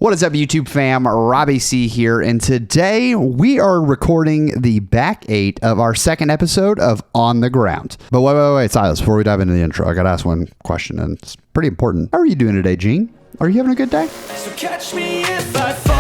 What is up, YouTube fam? Robbie C here, and today we are recording the back 8 of our second episode of On the Ground. But wait, Silas, before we dive into the intro, I gotta ask one question, and it's pretty important. How are you doing today, Gene? Are you having a good day? So catch me if I fall.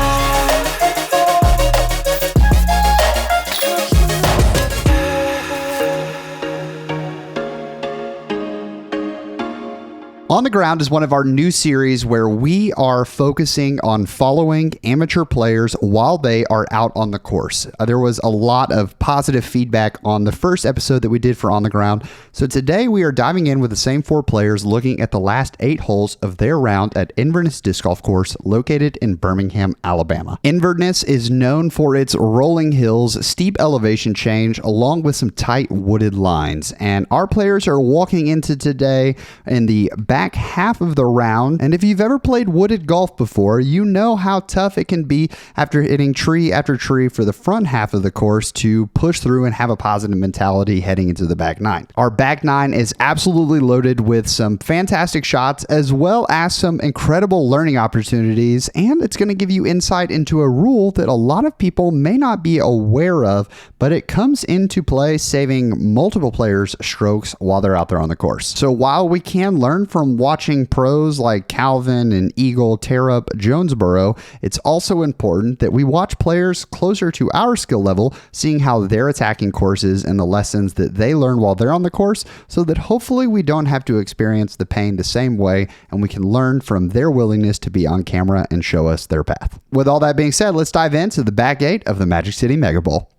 On the Ground is one of our new series where we are focusing on following amateur players while they are out on the course. There was a lot of positive feedback on the first episode that we did for On the Ground. So today we are diving in with the same 4 players looking at the last 8 holes of their round at Inverness Disc Golf Course located in Birmingham, Alabama. Inverness is known for its rolling hills, steep elevation change, along with some tight wooded lines. And our players are walking into today in the back half of the round, and if you've ever played wooded golf before, you know how tough it can be after hitting tree after tree for the front half of the course to push through and have a positive mentality heading into the back 9. Our back 9 is absolutely loaded with some fantastic shots as well as some incredible learning opportunities, and it's going to give you insight into a rule that a lot of people may not be aware of, but it comes into play saving multiple players strokes while they're out there on the course. So while we can learn from watching pros like Calvin and Eagle tear up Jonesboro, it's also important that we watch players closer to our skill level, seeing how they're attacking courses and the lessons that they learn while they're on the course, so that hopefully we don't have to experience the pain the same way and we can learn from their willingness to be on camera and show us their path. With all that being said, let's dive into the back 8 of the Magic City Mega Bowl.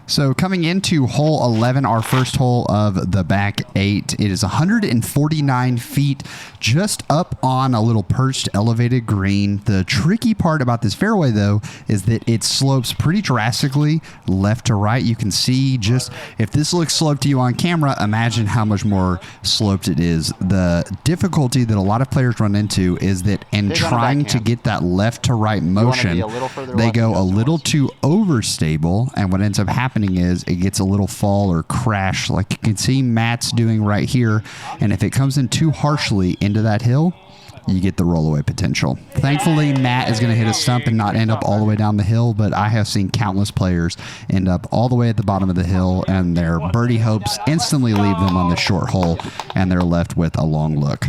So coming into hole 11, our first hole of the back 8, it is 149 feet just up on a little perched elevated green. The tricky part about this fairway, though, is that it slopes pretty drastically left to right. You can see just, if this looks sloped to you on camera, imagine how much more sloped it is. The difficulty that a lot of players run into is that in trying to get that left to right motion, they go a little too overstable, and what ends up happening is it gets a little fall or crash like you can see Matt's doing right here, and if it comes in too harshly into that hill, you get the rollaway potential. Thankfully, Matt is going to hit a stump and not end up all the way down the hill, but I have seen countless players end up all the way at the bottom of the hill, and their birdie hopes instantly leave them on the short hole, and they're left with a long look.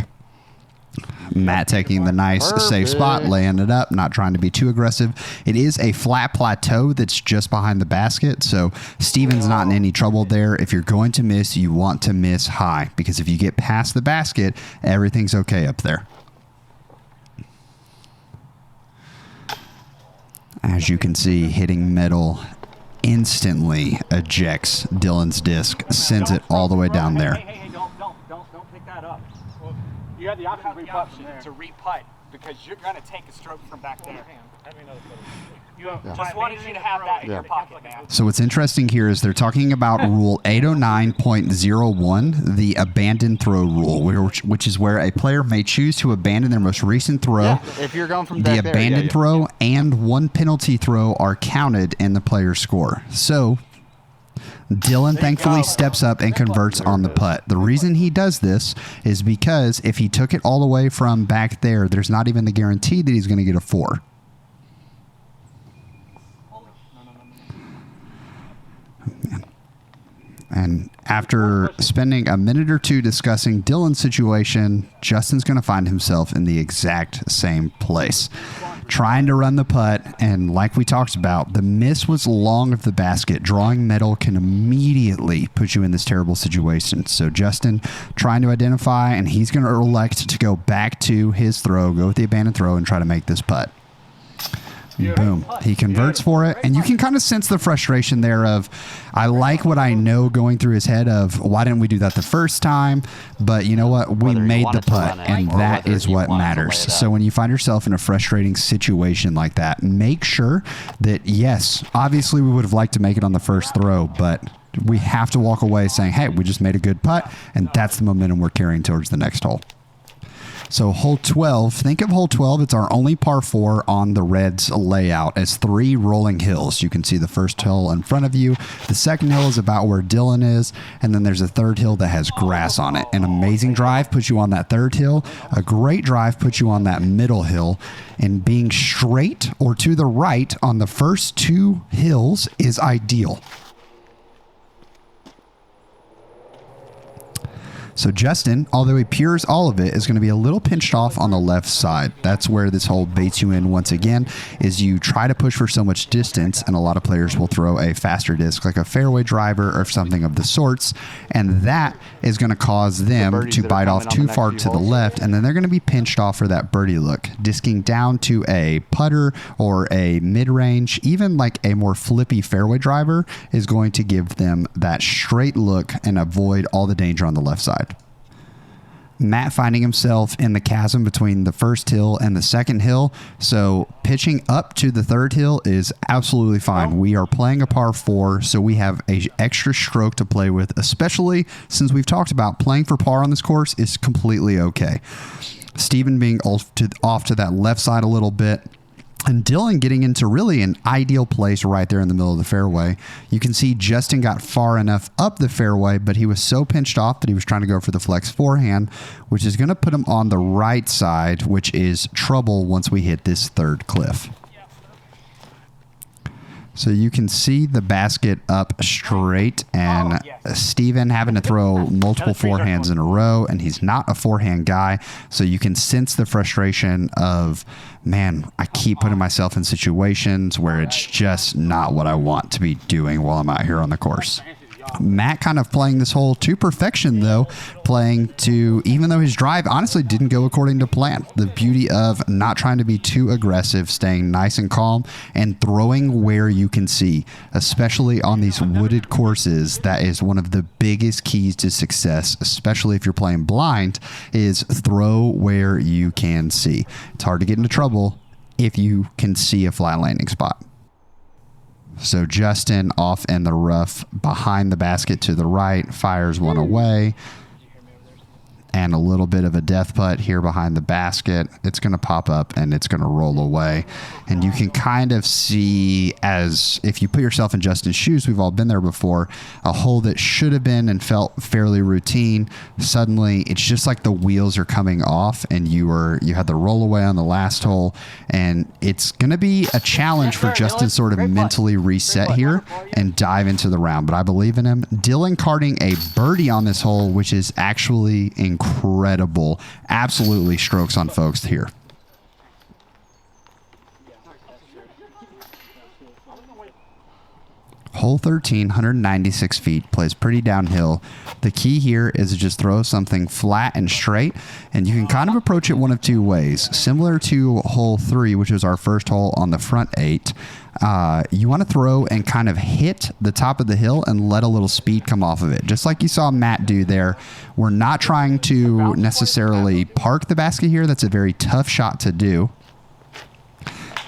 Matt taking the nice safe spot, laying it up, not trying to be too aggressive. It is a flat plateau that's just behind the basket, so Steven's not in any trouble there. If you're going to miss, you want to miss high, because if you get past the basket, everything's okay up there. As you can see, hitting metal instantly ejects Dylan's disc, sends it all the way down there. Hey, don't pick that up. You have the option to re-putt because you're going to take a stroke from back there. Just wanted you to have that in your pocket, man. So what's interesting here is they're talking about Rule 809.01, the abandoned throw rule, which is where a player may choose to abandon their most recent throw. If you're going from the abandoned throw and one penalty throw are counted in the player's score. So Dylan thankfully steps up and converts on the putt. The reason he does this is because if he took it all the way from back there, there's not even the guarantee that he's going to get a 4. And after spending a minute or two discussing Dylan's situation, Justin's going to find himself in the exact same place, trying to run the putt, and like we talked about, the miss was long of the basket. Drawing metal can immediately put you in this terrible situation. So Justin trying to identify, and he's going to elect to go back to his throw, go with the abandoned throw, and try to make this putt. Boom. He converts for it, and you can kind of sense the frustration there of, I like what I know going through his head of, why didn't we do that the first time? But you know what? We made the putt, and that is what matters. So when you find yourself in a frustrating situation like that, make sure that, yes, obviously we would have liked to make it on the first throw, but we have to walk away saying, hey, we just made a good putt, and that's the momentum we're carrying towards the next hole. So hole 12, think of hole 12. It's our only par 4 on the Reds layout as 3 rolling hills. You can see the first hill in front of you. The second hill is about where Dylan is. And then there's a third hill that has grass on it. An amazing drive puts you on that third hill. A great drive puts you on that middle hill. And being straight or to the right on the first 2 hills is ideal. So Justin, although he pures all of it, is going to be a little pinched off on the left side. That's where this hole baits you in once again, is you try to push for so much distance, and a lot of players will throw a faster disc like a fairway driver or something of the sorts, and that is going to cause them to bite off too far to the left, and then they're going to be pinched off for that birdie look. Disking down to a putter or a mid-range, even like a more flippy fairway driver, is going to give them that straight look and avoid all the danger on the left side. Matt finding himself in the chasm between the first hill and the second hill, so pitching up to the third hill is absolutely fine. We are playing a par 4, so we have an extra stroke to play with, especially since we've talked about playing for par on this course is completely okay. Steven being off to that left side a little bit, and Dylan getting into really an ideal place right there in the middle of the fairway. You can see Justin got far enough up the fairway, but he was so pinched off that he was trying to go for the flex forehand, which is going to put him on the right side, which is trouble once we hit this third cliff. So you can see the basket up straight, and Steven having to throw multiple forehands in a row, and he's not a forehand guy, so you can sense the frustration of, man, I keep putting myself in situations where it's just not what I want to be doing while I'm out here on the course. Matt kind of playing this hole to perfection, though, playing to, even though his drive honestly didn't go according to plan. The beauty of not trying to be too aggressive, staying nice and calm, and throwing where you can see, especially on these wooded courses. That is one of the biggest keys to success, especially if you're playing blind, is throw where you can see. It's hard to get into trouble if you can see a flat landing spot. So Justin off in the rough behind the basket to the right, fires one away, and a little bit of a death putt here behind the basket. It's going to pop up and it's going to roll away. And you can kind of see, as if you put yourself in Justin's shoes, we've all been there before, a hole that should have been and felt fairly routine. Suddenly it's just like the wheels are coming off, and you had the roll away on the last hole, and it's going to be a challenge for Justin to sort of mentally reset here and dive into the round. But I believe in him. Dylan carding a birdie on this hole, which is actually incredible. Absolutely strokes on folks here. Hole 13, 196 feet, plays pretty downhill. The key here is to just throw something flat and straight, and you can kind of approach it one of two ways. Similar to hole 3, which was our first hole on the front 8, you want to throw and kind of hit the top of the hill and let a little speed come off of it. Just like you saw Matt do there. We're not trying to necessarily park the basket here. That's a very tough shot to do.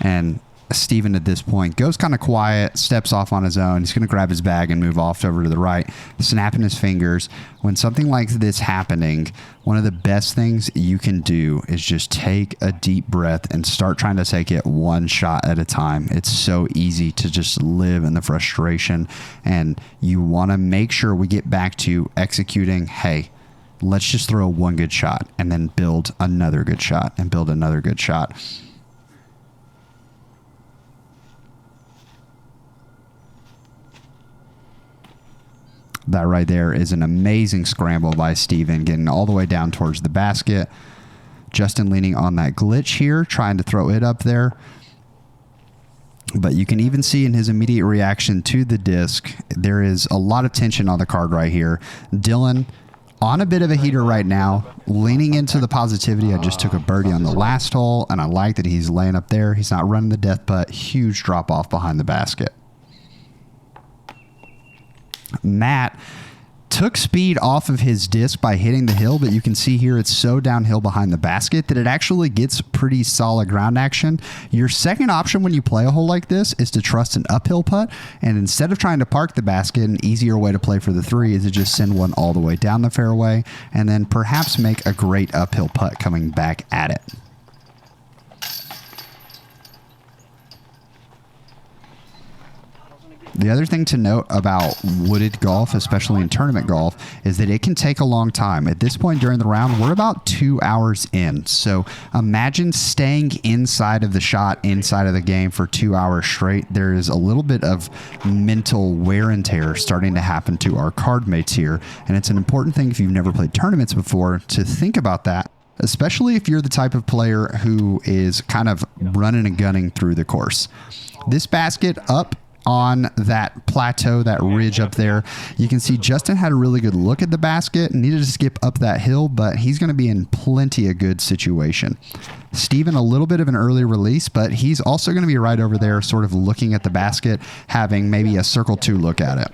And Steven at this point goes kind of quiet, steps off on his own. He's going to grab his bag and move off over to the right, snapping his fingers. When something like this happening, one of the best things you can do is just take a deep breath and start trying to take it one shot at a time. It's so easy to just live in the frustration, and you want to make sure we get back to executing, hey, let's just throw one good shot and then build another good shot and build another good shot. That right there is an amazing scramble by Steven, getting all the way down towards the basket. Justin leaning on that glitch here, trying to throw it up there. But you can even see in his immediate reaction to the disc, there is a lot of tension on the card right here. Dylan on a bit of a heater right now, leaning into the positivity. I just took a birdie on the last hole, and I like that he's laying up there. He's not running the death putt. Huge drop off behind the basket. Matt took speed off of his disc by hitting the hill, but you can see here it's so downhill behind the basket that it actually gets pretty solid ground action. Your second option when you play a hole like this is to trust an uphill putt, and instead of trying to park the basket, an easier way to play for the 3 is to just send one all the way down the fairway and then perhaps make a great uphill putt coming back at it. The other thing to note about wooded golf, especially in tournament golf, is that it can take a long time. At this point during the round, we're about 2 hours in. So imagine staying inside of the shot, inside of the game for 2 hours straight. There is a little bit of mental wear and tear starting to happen to our card mates here. And it's an important thing if you've never played tournaments before to think about that, especially if you're the type of player who is kind of running and gunning through the course. This basket up on that plateau, that ridge up there, you can see Justin had a really good look at the basket and needed to skip up that hill, but he's going to be in plenty of good situation. Steven, a little bit of an early release, but he's also going to be right over there sort of looking at the basket, having maybe a circle 2 look at it.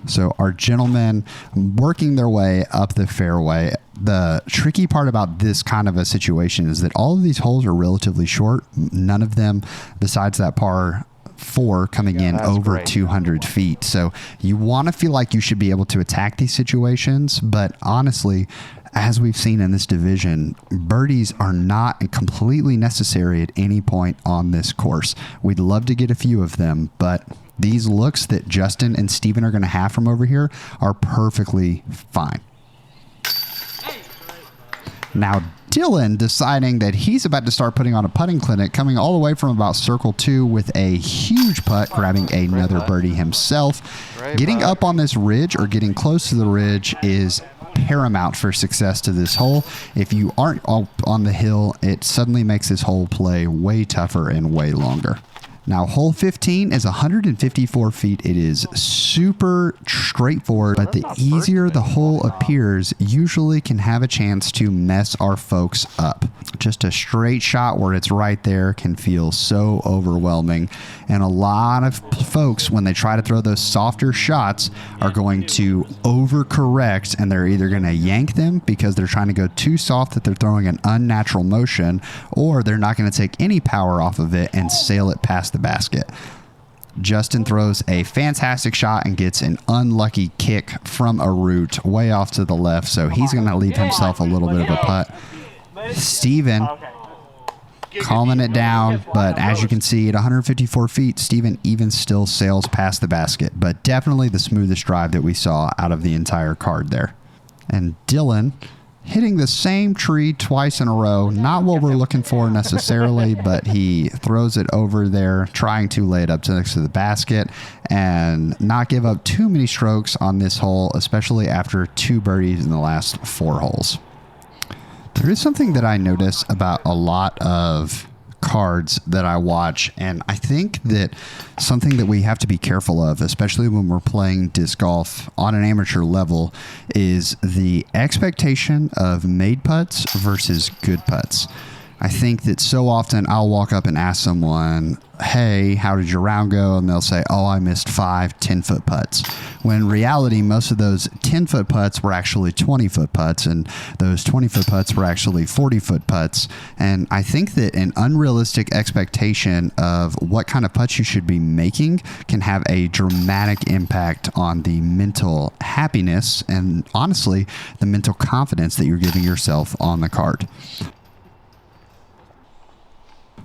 So our gentlemen working their way up the fairway. The tricky part about this kind of a situation is that all of these holes are relatively short. None of them, besides that par 4, coming in over 200 feet. So you want to feel like you should be able to attack these situations, but honestly, as we've seen in this division, birdies are not completely necessary at any point on this course. We'd love to get a few of them, but these looks that Justin and Steven are going to have from over here are perfectly fine. Now, Dylan deciding that he's about to start putting on a putting clinic, coming all the way from about circle 2 with a huge putt, grabbing another birdie himself. Getting up on this ridge or getting close to the ridge is paramount for success to this hole. If you aren't up on the hill, it suddenly makes this hole play way tougher and way longer. Now, hole 15 is 154 feet. It is super straightforward, but the easier the hole appears, usually can have a chance to mess our folks up. Just a straight shot where it's right there can feel so overwhelming. And a lot of folks, when they try to throw those softer shots, are going to overcorrect, and they're either going to yank them because they're trying to go too soft that they're throwing an unnatural motion, or they're not going to take any power off of it and sail it past the basket. Justin throws a fantastic shot and gets an unlucky kick from a root way off to the left, so he's going to leave himself a little bit of a putt. Steven calming it down, but as you can see, at 154 feet, Steven even still sails past the basket, but definitely the smoothest drive that we saw out of the entire card there. And Dylan hitting the same tree twice in a row, not what we're looking for necessarily, but he throws it over there, trying to lay it up next to the basket and not give up too many strokes on this hole, especially after 2 birdies in the last 4 holes. There is something that I notice about a lot of cards that I watch, and I think that something that we have to be careful of, especially when we're playing disc golf on an amateur level, is the expectation of made putts versus good putts. I think that so often I'll walk up and ask someone, hey, how did your round go? And they'll say, oh, I missed 5 10-foot putts. When in reality, most of those 10-foot putts were actually 20-foot putts, and those 20-foot putts were actually 40-foot putts. And I think that an unrealistic expectation of what kind of putts you should be making can have a dramatic impact on the mental happiness and, honestly, the mental confidence that you're giving yourself on the card.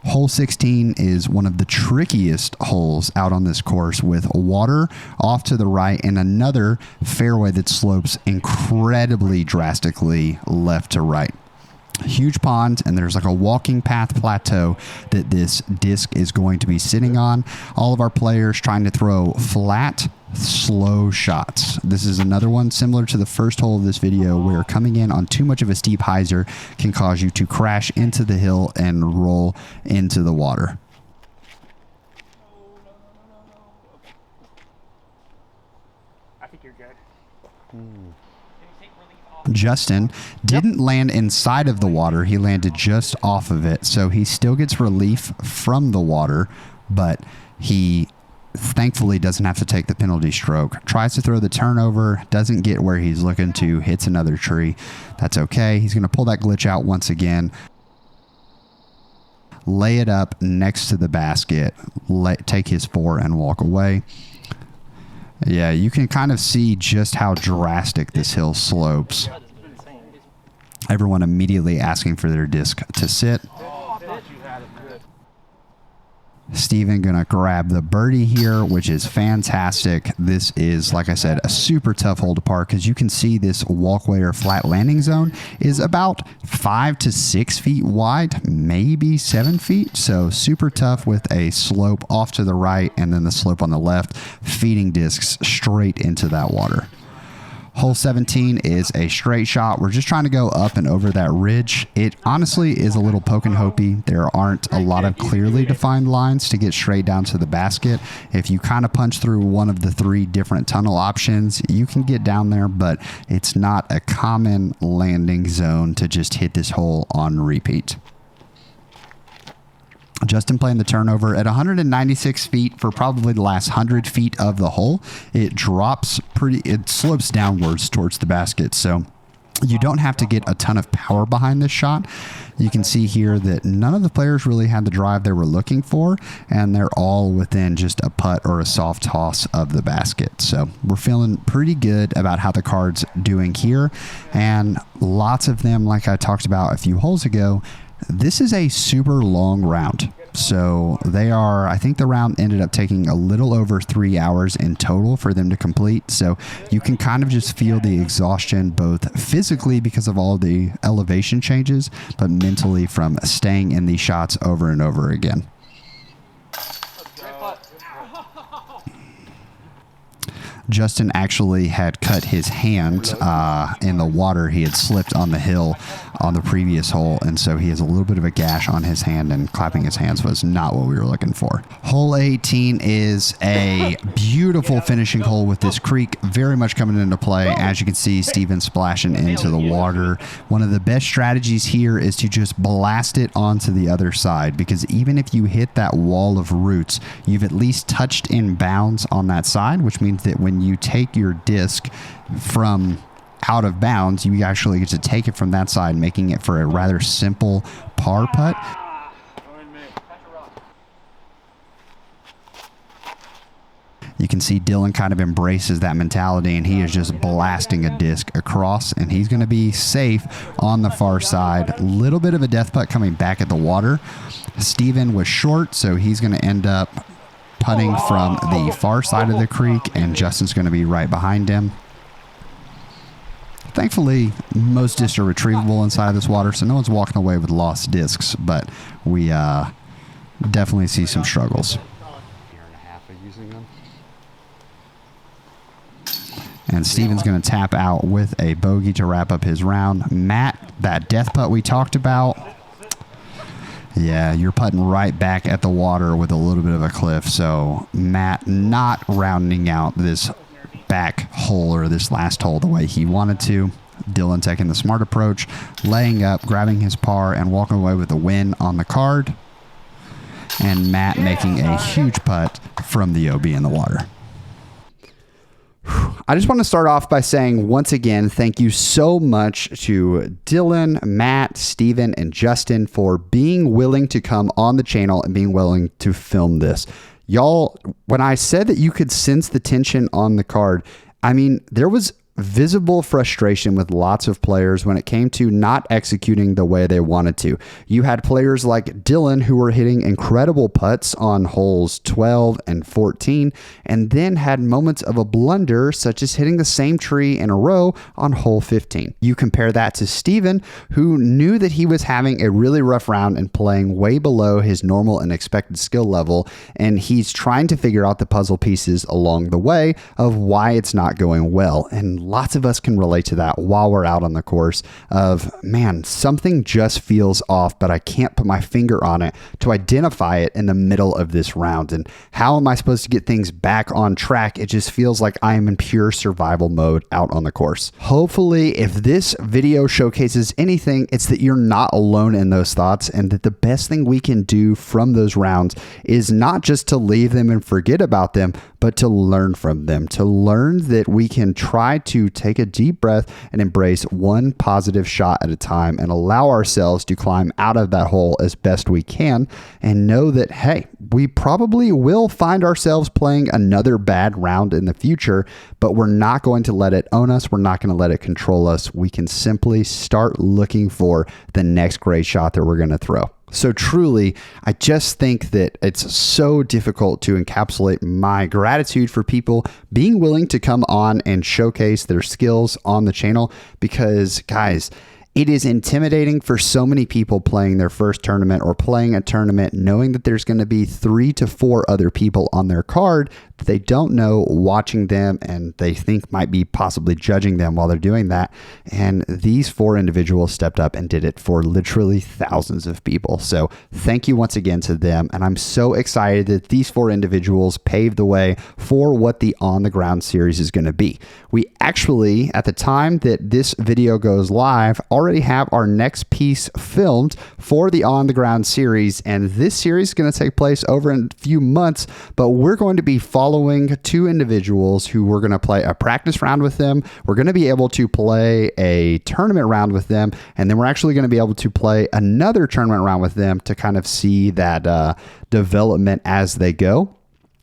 Hole 16 is one of the trickiest holes out on this course, with water off to the right and another fairway that slopes incredibly drastically left to right. Huge pond, and there's like a walking path plateau that this disc is going to be sitting on. All of our players trying to throw flat, slow shots. This is another one similar to the first hole of this video, where coming in on too much of a steep hyzer can cause you to crash into the hill and roll into the water. I think you're good. Justin didn't land inside of the water. He landed just off of it, so he still gets relief from the water, but he thankfully doesn't have to take the penalty stroke. Tries to throw the turnover, doesn't get where he's looking to, hits another tree. That's okay. He's going to pull that glitch out once again, lay it up next to the basket, take his 4 and walk away. Yeah, you can kind of see just how drastic this hill slopes. Everyone immediately asking for their disc to sit. Steven gonna grab the birdie here, which is fantastic. This is, like I said, a super tough hole to par because you can see this walkway or flat landing zone is about 5 to 6 feet wide, maybe 7 feet. So super tough with a slope off to the right and then the slope on the left, feeding discs straight into that water. Hole 17 is a straight shot. We're just trying to go up and over that ridge. It honestly is a little poke and hopey. There aren't a lot of clearly defined lines to get straight down to the basket. If you kind of punch through one of the 3 different tunnel options, you can get down there, but it's not a common landing zone to just hit this hole on repeat. Justin playing the turnover at 196 feet for probably the last 100 feet of the hole. It slopes downwards towards the basket, so you don't have to get a ton of power behind this shot. You can see here that none of the players really had the drive they were looking for, and they're all within just a putt or a soft toss of the basket. So we're feeling pretty good about how the card's doing here, and lots of them, like I talked about a few holes ago, this is a super long round. So I think the round ended up taking a little over 3 hours in total for them to complete. So you can kind of just feel the exhaustion, both physically because of all the elevation changes, but mentally from staying in these shots over and over again. Justin actually had cut his hand in the water. He had slipped on the hill on the previous hole, and so he has a little bit of a gash on his hand, and clapping his hands was not what we were looking for. Hole 18 is a beautiful finishing hole with this creek very much coming into play. As you can see, Steven splashing into the water. One of the best strategies here is to just blast it onto the other side, because even if you hit that wall of roots, you've at least touched in bounds on that side, which means that when you take your disc from out of bounds, you actually get to take it from that side, making it for a rather simple par putt. You can see Dylan kind of embraces that mentality, and he is just blasting a disc across, and he's going to be safe on the far side. A little bit of a death putt coming back at the water. Steven was short, so he's going to end up putting from the far side of the creek, and Justin's going to be right behind him. Thankfully, most discs are retrievable inside of this water, so no one's walking away with lost discs, but we definitely see some struggles. And Steven's going to tap out with a bogey to wrap up his round. Matt, that death putt we talked about, yeah, you're putting right back at the water with a little bit of a cliff. So Matt not rounding out this back hole or this last hole the way he wanted to. Dylan taking the smart approach, laying up, grabbing his par, and walking away with a win on the card. And Matt making a huge putt from the OB in the water. I just want to start off by saying once again, thank you so much to Dylan, Matt, Steven, and Justin for being willing to come on the channel and being willing to film this. Y'all, when I said that you could sense the tension on the card, I mean, there was visible frustration with lots of players when it came to not executing the way they wanted to. You had players like Dylan who were hitting incredible putts on holes 12 and 14, and then had moments of a blunder, such as hitting the same tree in a row on hole 15. You compare that to Steven, who knew that he was having a really rough round and playing way below his normal and expected skill level, and he's trying to figure out the puzzle pieces along the way of why it's not going well. And lots of us can relate to that while we're out on the course of, man, something just feels off, but I can't put my finger on it to identify it in the middle of this round. And how am I supposed to get things back on track? It just feels like I am in pure survival mode out on the course. Hopefully, if this video showcases anything, it's that you're not alone in those thoughts, and that the best thing we can do from those rounds is not just to leave them and forget about them, but to learn from them, to learn that we can try to take a deep breath and embrace one positive shot at a time and allow ourselves to climb out of that hole as best we can, and know that, hey, we probably will find ourselves playing another bad round in the future, but we're not going to let it own us. We're not going to let it control us. We can simply start looking for the next great shot that we're going to throw. So truly, I just think that it's so difficult to encapsulate my gratitude for people being willing to come on and showcase their skills on the channel, because, guys, it is intimidating for so many people playing their first tournament or playing a tournament knowing that there's going to be 3 to 4 other people on their card that they don't know watching them and they think might be possibly judging them while they're doing that. And these 4 individuals stepped up and did it for literally thousands of people. So thank you once again to them. And I'm so excited that these 4 individuals paved the way for what the On the Ground series is going to be. We actually, at the time that this video goes live, already have our next piece filmed for the On the Ground series, and this series is going to take place over in a few months, but we're going to be following 2 individuals who we're going to play a practice round with them. We're going to be able to play a tournament round with them, and then we're actually going to be able to play another tournament round with them to kind of see that development as they go.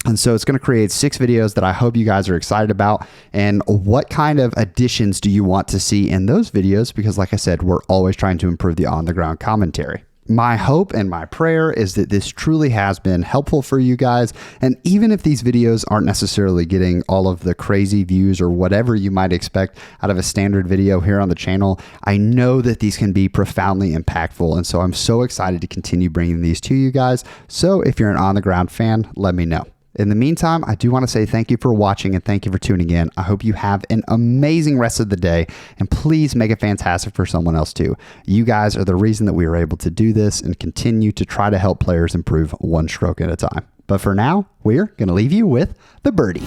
And so it's going to create 6 videos that I hope you guys are excited about. And what kind of additions do you want to see in those videos? Because like I said, we're always trying to improve the on the ground commentary. My hope and my prayer is that this truly has been helpful for you guys. And even if these videos aren't necessarily getting all of the crazy views or whatever you might expect out of a standard video here on the channel, I know that these can be profoundly impactful. And so I'm so excited to continue bringing these to you guys. So if you're an on the ground fan, let me know. In the meantime, I do want to say thank you for watching and thank you for tuning in. I hope you have an amazing rest of the day, and please make it fantastic for someone else too. You guys are the reason that we are able to do this and continue to try to help players improve one stroke at a time. But for now, we're going to leave you with the birdie.